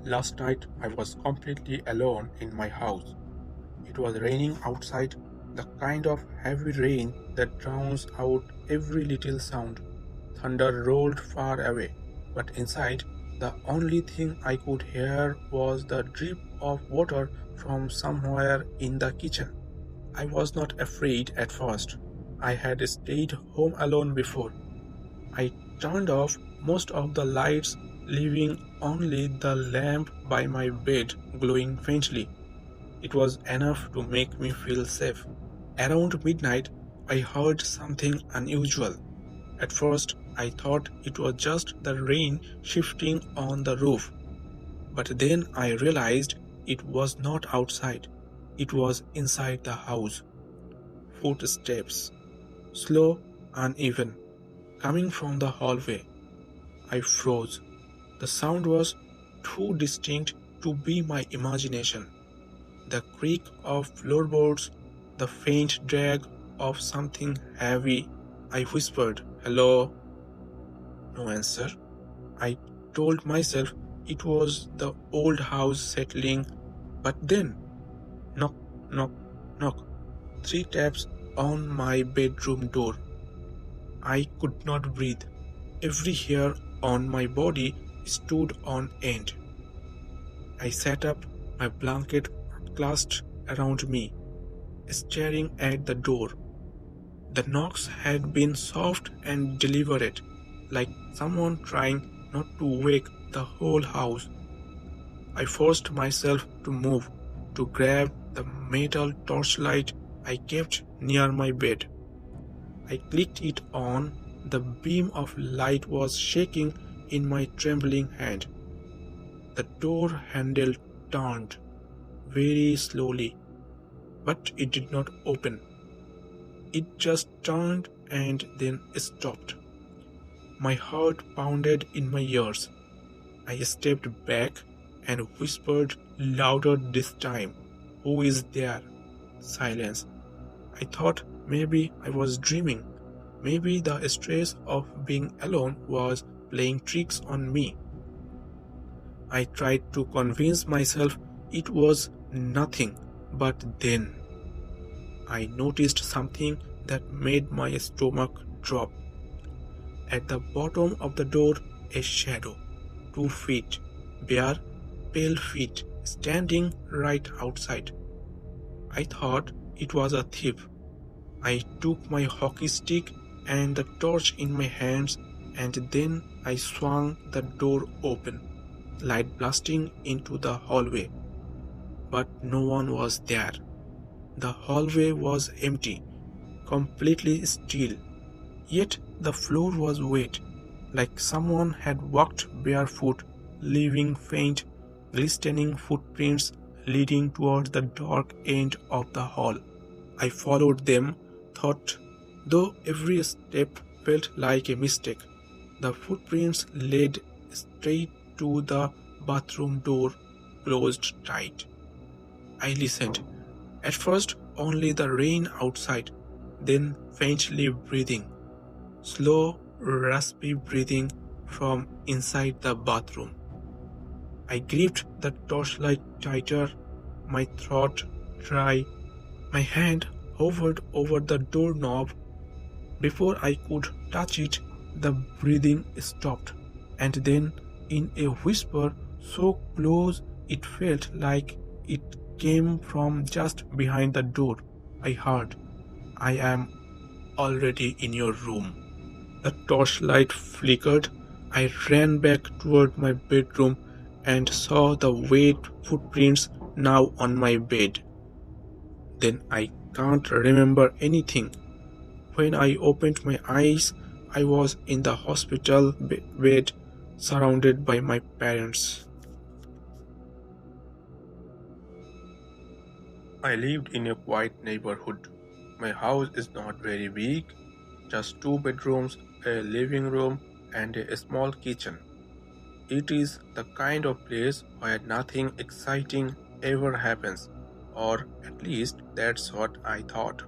Last night I was completely alone in my house. It was raining outside, the kind of heavy rain that drowns out every little sound. Thunder rolled far away, but inside, the only thing I could hear was the drip of water from somewhere in the kitchen. I was not afraid at first. I had stayed home alone before. I turned off most of the lights, leaving only the lamp by my bed glowing faintly. It was enough to make me feel safe. Around midnight, I heard something unusual. At first, I thought it was just the rain shifting on the roof, but then I realized it was not outside. It was inside the house. Footsteps, slow, uneven, coming from the hallway. I froze. The sound was too distinct to be my imagination. The creak of floorboards, the faint drag of something heavy. I whispered, "Hello?" No answer. I told myself it was the old house settling, but then knock, knock, knock. Three taps on my bedroom door. I could not breathe. Every hair on my body stood on end. I sat up, my blanket clasped around me, staring at the door. The knocks had been soft and deliberate, like someone trying not to wake the whole house. I forced myself to move, to grab the metal torchlight I kept near my bed. I clicked it on. The beam of light was shaking in my trembling hand. The door handle turned very slowly, but it did not open. It just turned and then stopped. My heart pounded in my ears. I stepped back and whispered louder this time, "Who is there?" Silence. I thought maybe I was dreaming. Maybe the stress of being alone was playing tricks on me. I tried to convince myself it was nothing, but then I noticed something that made my stomach drop. At the bottom of the door, a shadow, 2 feet, bare, pale feet, standing right outside. I thought it was a thief. I took my hockey stick and the torch in my hands, and then I swung the door open, light blasting into the hallway. But no one was there. The hallway was empty, completely still. Yet the floor was wet, like someone had walked barefoot, leaving faint, glistening footprints leading towards the dark end of the hall. I followed them, thought, though every step felt like a mistake. The footprints led straight to the bathroom door, closed tight. I listened. At first, only the rain outside, then faintly breathing. Slow, raspy breathing from inside the bathroom. I gripped the torchlight tighter, my throat dry. My hand hovered over the doorknob. Before I could touch it, the breathing stopped, and then, in a whisper so close it felt like it came from just behind the door, I heard, "I am already in your room." The torchlight flickered. I ran back toward my bedroom and saw the wet footprints now on my bed. Then I can't remember anything. When I opened my eyes, I was in the hospital bed, surrounded by my parents. I lived in a quiet neighborhood. My house is not very big, just 2 bedrooms, a living room, and a small kitchen. It is the kind of place where nothing exciting ever happens, or at least that's what I thought.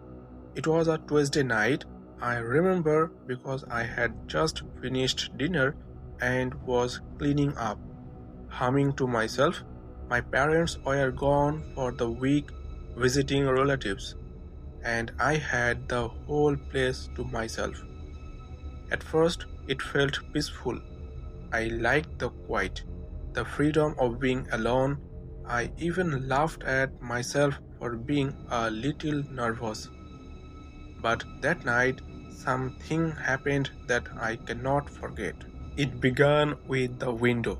It was a Tuesday night, I remember, because I had just finished dinner and was cleaning up. humming to myself. My parents were gone for the week visiting relatives, and I had the whole place to myself. At first, it felt peaceful. I liked the quiet, the freedom of being alone. I even laughed at myself for being a little nervous. But that night, something happened that I cannot forget. It began with the window.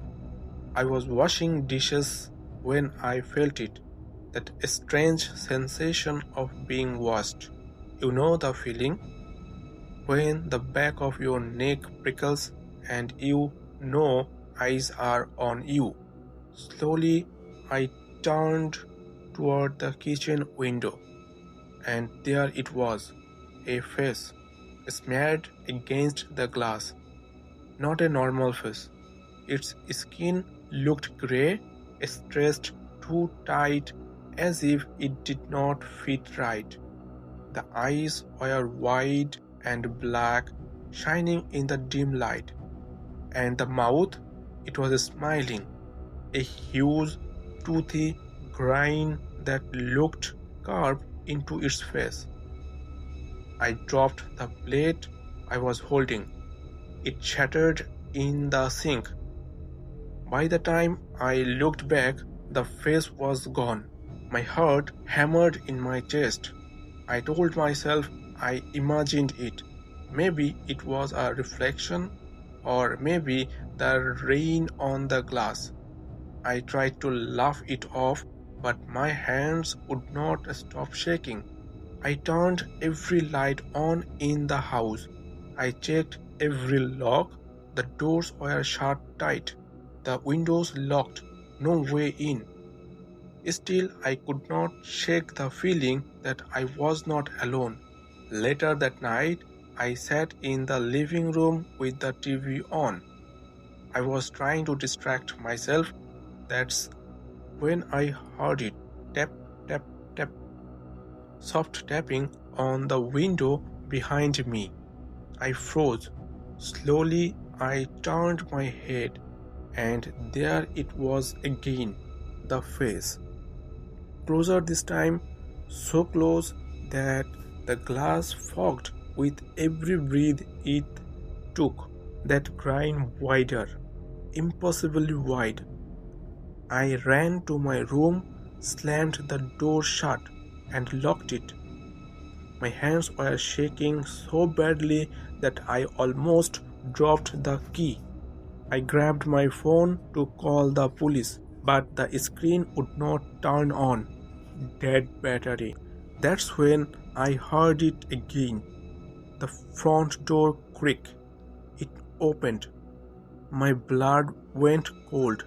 I was washing dishes when I felt it, that strange sensation of being washed. You know the feeling when the back of your neck prickles and you know eyes are on you. Slowly, I turned toward the kitchen window, and there it was, a face, smeared against the glass. Not a normal face. Its skin looked grey, stretched too tight as if it did not fit right. The eyes were wide and black, shining in the dim light. And the mouth, it was smiling, a huge, toothy grin that looked carved into its face. I dropped the plate I was holding. It shattered in the sink. By the time I looked back, the face was gone. My heart hammered in my chest. I told myself I imagined it. Maybe it was a reflection, or maybe the rain on the glass. I tried to laugh it off, but my hands would not stop shaking. I turned every light on in the house. I checked every lock. The doors were shut tight. The windows locked. No way in. Still, I could not shake the feeling that I was not alone. Later that night, I sat in the living room with the TV on. I was trying to distract myself. That's when I heard it, tap, tap, tap, soft tapping on the window behind me. I froze. Slowly, I turned my head, and there it was again, the face. Closer this time, so close that the glass fogged with every breath it took. That grin wider, impossibly wide. I ran to my room, slammed the door shut, and locked it. My hands were shaking so badly that I almost dropped the key. I grabbed my phone to call the police, but the screen would not turn on. Dead battery. That's when I heard it again. The front door creak. It opened. My blood went cold.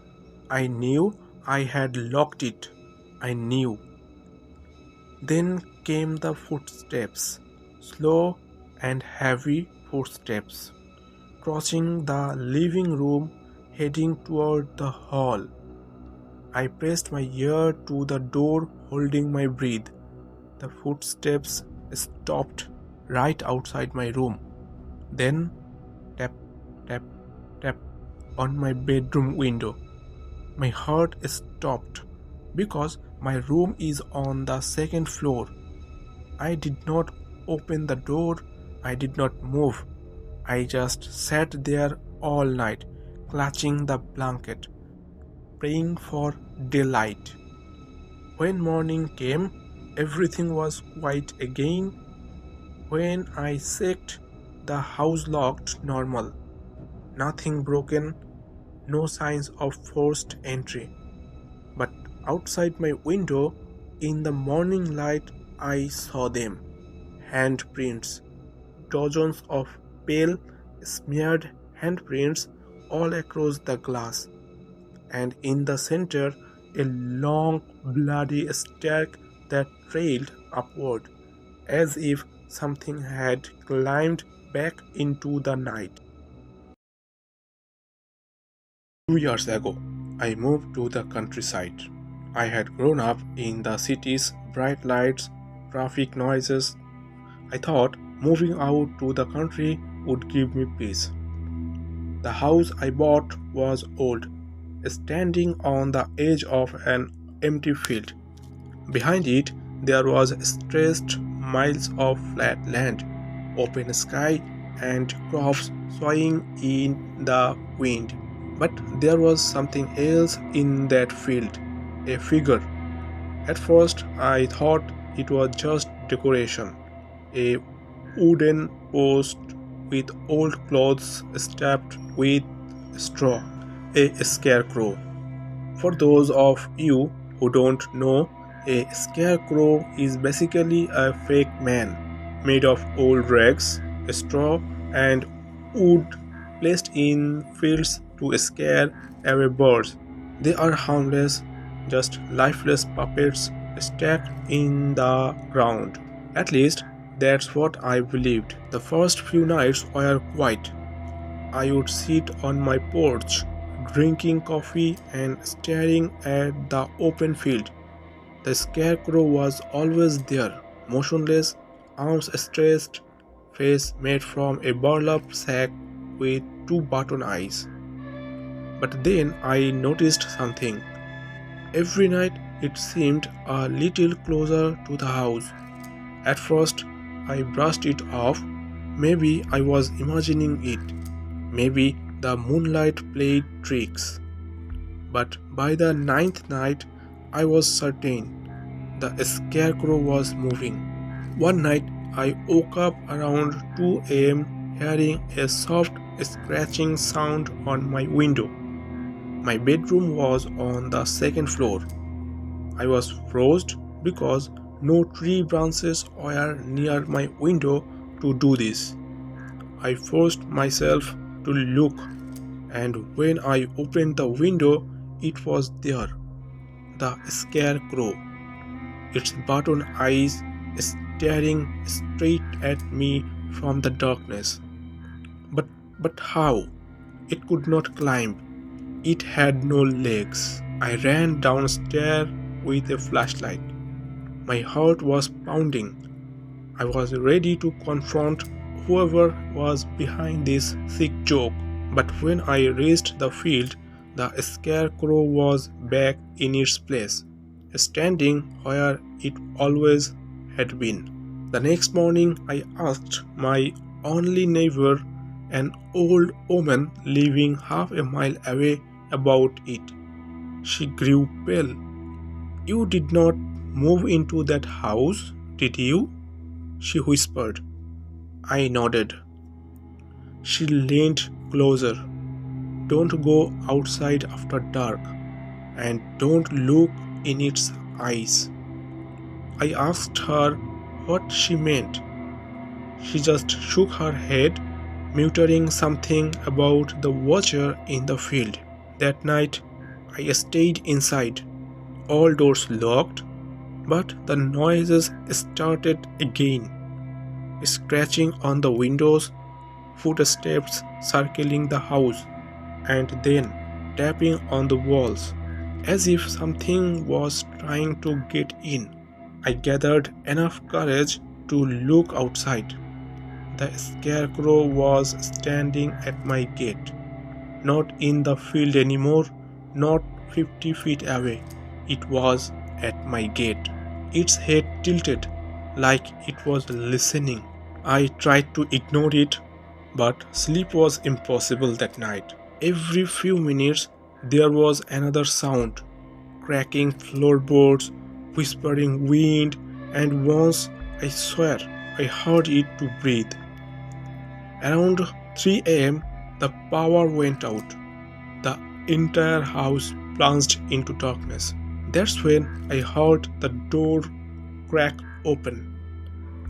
I knew I had locked it. I knew. Then came the footsteps, slow and heavy footsteps, crossing the living room, heading toward the hall. I pressed my ear to the door, holding my breath. The footsteps stopped right outside my room. Then, tap, tap, tap on my bedroom window. My heart stopped because my room is on the second floor. I did not open the door. I did not move. I just sat there all night, clutching the blanket, praying for daylight. When morning came, everything was quiet again. When I checked, the house looked normal. Nothing broken, no signs of forced entry. But outside my window, in the morning light, I saw them. Handprints, dozens of pale, smeared handprints all across the glass. And in the center, a long, bloody stack that trailed upward, as if something had climbed back into the night. 2 years ago, I moved to the countryside. I had grown up in the city's bright lights, traffic noises. I thought moving out to the country would give me peace. The house I bought was old, standing on the edge of an empty field. Behind it, there was stretched miles of flat land, open sky, and crops swaying in the wind. But there was something else in that field, a figure. At first, I thought it was just decoration, a wooden post with old clothes stuffed with straw, a scarecrow. For those of you who don't know, a scarecrow is basically a fake man made of old rags, straw, and wood placed in fields to scare away birds. They are harmless, just lifeless puppets stacked in the ground. At least, that's what I believed. The first few nights were quiet. I would sit on my porch, drinking coffee and staring at the open field. The scarecrow was always there, motionless, arms stretched, face made from a burlap sack with two button eyes. But then I noticed something. Every night it seemed a little closer to the house. At first, I brushed it off. Maybe I was imagining it. Maybe the moonlight played tricks. But by the ninth night, I was certain the scarecrow was moving. One night, I woke up around 2 a.m. hearing a soft scratching sound on my window. My bedroom was on the second floor. I was frozen because no tree branches were near my window to do this. I forced myself to look, and when I opened the window, it was there, the scarecrow, its button eyes staring straight at me from the darkness. But how? It could not climb. It had no legs. I ran downstairs with a flashlight. My heart was pounding. I was ready to confront whoever was behind this sick joke. But when I reached the field, the scarecrow was back in its place, standing where it always had been. The next morning, I asked my only neighbor, an old woman living half a mile away, about it. She grew pale. "You did not move into that house, did you?" she whispered. I nodded. She leaned closer. "Don't go outside after dark, and don't look in its eyes." I asked her what she meant. She just shook her head, muttering something about the watcher in the field. That night, I stayed inside, all doors locked, but the noises started again. Scratching on the windows, footsteps circling the house, and then tapping on the walls, as if something was trying to get in. I gathered enough courage to look outside. The scarecrow was standing at my gate. Not in the field anymore, not 50 feet away. It was at my gate. Its head tilted, like it was listening. I tried to ignore it, but sleep was impossible that night. Every few minutes, there was another sound, cracking floorboards, whispering wind, and once, I swear, I heard it to breathe. Around 3 a.m., the power went out. The entire house plunged into darkness. That's when I heard the door crack open.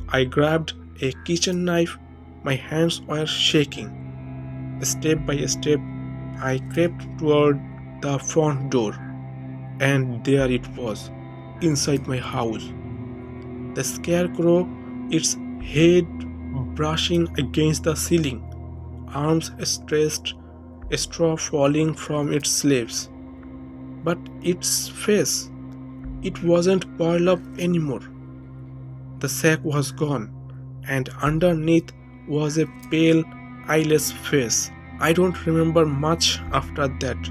I grabbed a kitchen knife. My hands were shaking. Step by step, I crept toward the front door, and there it was, inside my house. The scarecrow, its head brushing against the ceiling, arms stretched, straw falling from its sleeves. But its face, it wasn't curled up anymore. The sack was gone, and underneath was a pale, eyeless face. I don't remember much after that.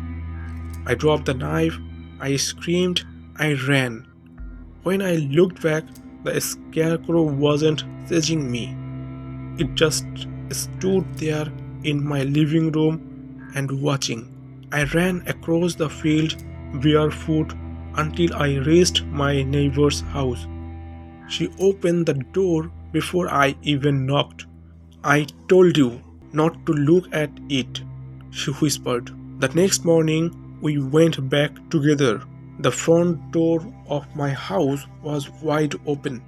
I dropped the knife, I screamed, I ran. When I looked back, the scarecrow wasn't chasing me. It just stood there in my living room and watching. I ran across the field barefoot until I reached my neighbor's house. She opened the door before I even knocked. I told you not to look at it, she whispered. The next morning, we went back together. The front door of my house was wide open,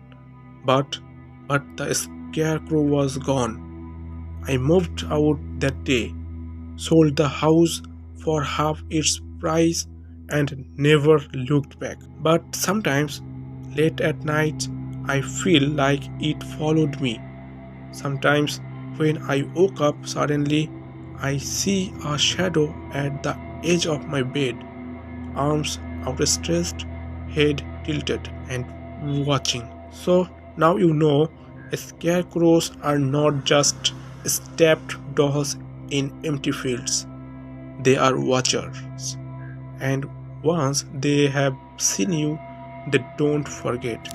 but the scarecrow was gone. I moved out that day, sold the house for half its price, and never looked back. But sometimes, late at night, I feel like it followed me. Sometimes, when I woke up suddenly, I see a shadow at the edge of my bed, arms outstretched, head tilted, and watching. So now you know scarecrows are not just stuffed dolls in empty fields, they are watchers. And once they have seen you, they don't forget.